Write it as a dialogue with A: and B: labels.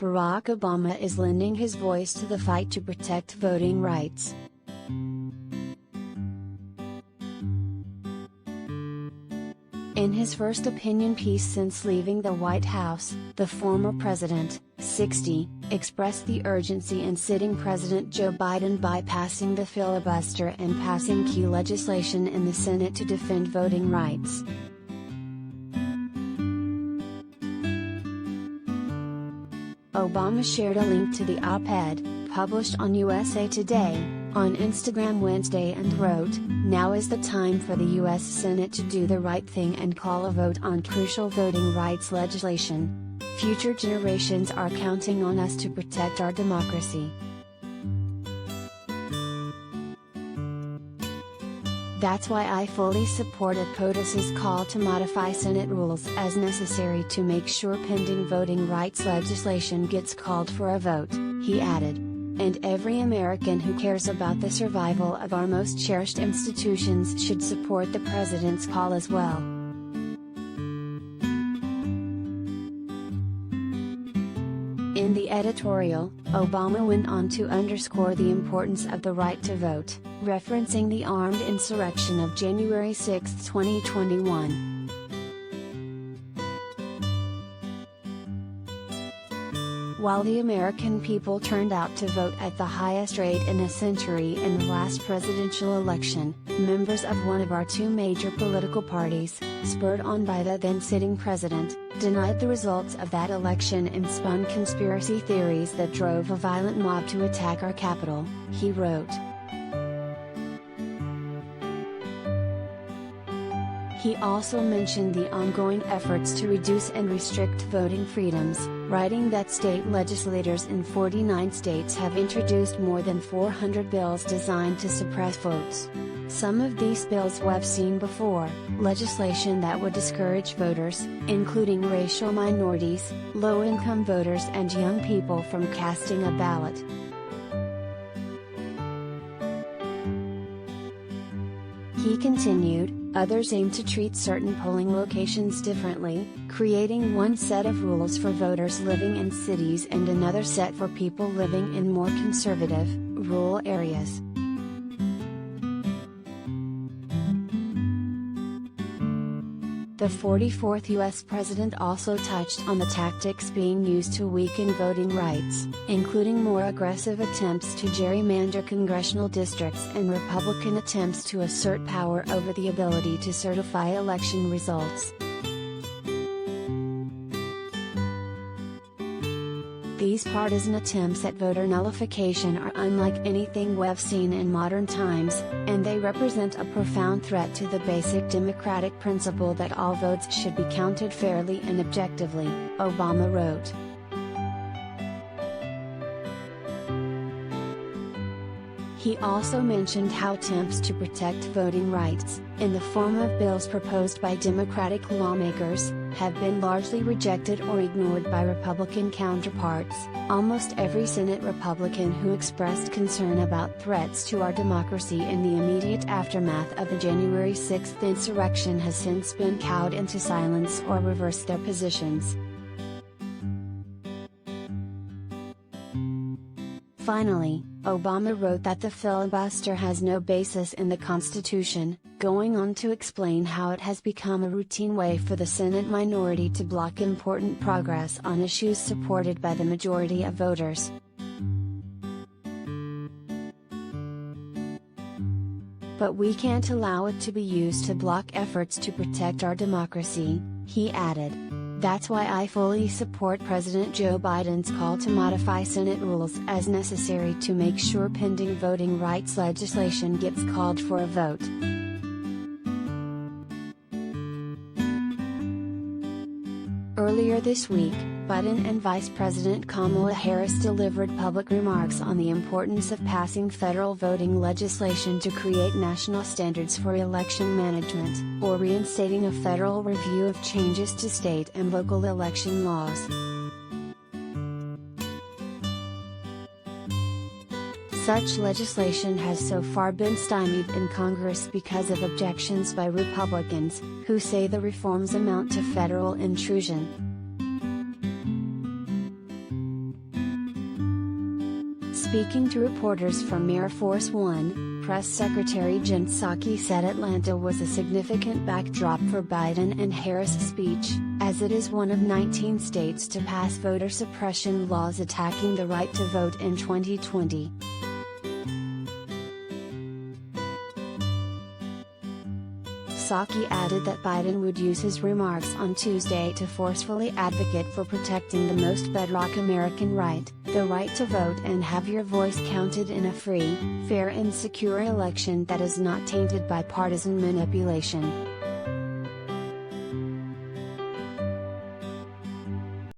A: Barack Obama is lending his voice to the fight to protect voting rights. In his first opinion piece since leaving the White House, the former president, 60, expressed the urgency in sitting President Joe Biden bypassing the filibuster and passing key legislation in the Senate to defend voting rights. Obama shared a link to the op-ed, published on USA Today, on Instagram Wednesday and wrote, "Now is the time for the U.S. Senate to do the right thing and call a vote on crucial voting rights legislation. Future generations are counting on us to protect our democracy. That's why I fully supported POTUS's call to modify Senate rules as necessary to make sure pending voting rights legislation gets called for a vote," he added. "And every American who cares about the survival of our most cherished institutions should support the president's call as well." In the editorial, Obama went on to underscore the importance of the right to vote, referencing the armed insurrection of January 6, 2021. While the American people turned out to vote at the highest rate in a century in the last presidential election, members of one of our two major political parties, spurred on by the then-sitting president, denied the results of that election and spun conspiracy theories that drove a violent mob to attack our Capitol, he wrote. He also mentioned the ongoing efforts to reduce and restrict voting freedoms, writing that state legislators in 49 states have introduced more than 400 bills designed to suppress votes. Some of these bills we've seen before, legislation that would discourage voters, including racial minorities, low-income voters and young people from casting a ballot. He continued, "Others aim to treat certain polling locations differently, creating one set of rules for voters living in cities and another set for people living in more conservative, rural areas." The 44th U.S. president also touched on the tactics being used to weaken voting rights, including more aggressive attempts to gerrymander congressional districts and Republican attempts to assert power over the ability to certify election results. These partisan attempts at voter nullification are unlike anything we've seen in modern times, and they represent a profound threat to the basic democratic principle that all votes should be counted fairly and objectively, Obama wrote. He also mentioned how attempts to protect voting rights, in the form of bills proposed by Democratic lawmakers, have been largely rejected or ignored by Republican counterparts. Almost every Senate Republican who expressed concern about threats to our democracy in the immediate aftermath of the January 6 insurrection has since been cowed into silence or reversed their positions. Finally, Obama wrote that the filibuster has no basis in the Constitution, going on to explain how it has become a routine way for the Senate minority to block important progress on issues supported by the majority of voters. But we can't allow it to be used to block efforts to protect our democracy, he added. That's why I fully support President Joe Biden's call to modify Senate rules as necessary to make sure pending voting rights legislation gets called for a vote. Earlier this week, Biden and Vice President Kamala Harris delivered public remarks on the importance of passing federal voting legislation to create national standards for election management, or reinstating a federal review of changes to state and local election laws. Such legislation has so far been stymied in Congress because of objections by Republicans, who say the reforms amount to federal intrusion. Speaking to reporters from Air Force One, Press Secretary Jen Psaki said Atlanta was a significant backdrop for Biden and Harris' speech, as it is one of 19 states to pass voter suppression laws attacking the right to vote in 2020. Psaki added that Biden would use his remarks on Tuesday to forcefully advocate for protecting the most bedrock American right, the right to vote and have your voice counted in a free, fair and secure election that is not tainted by partisan manipulation.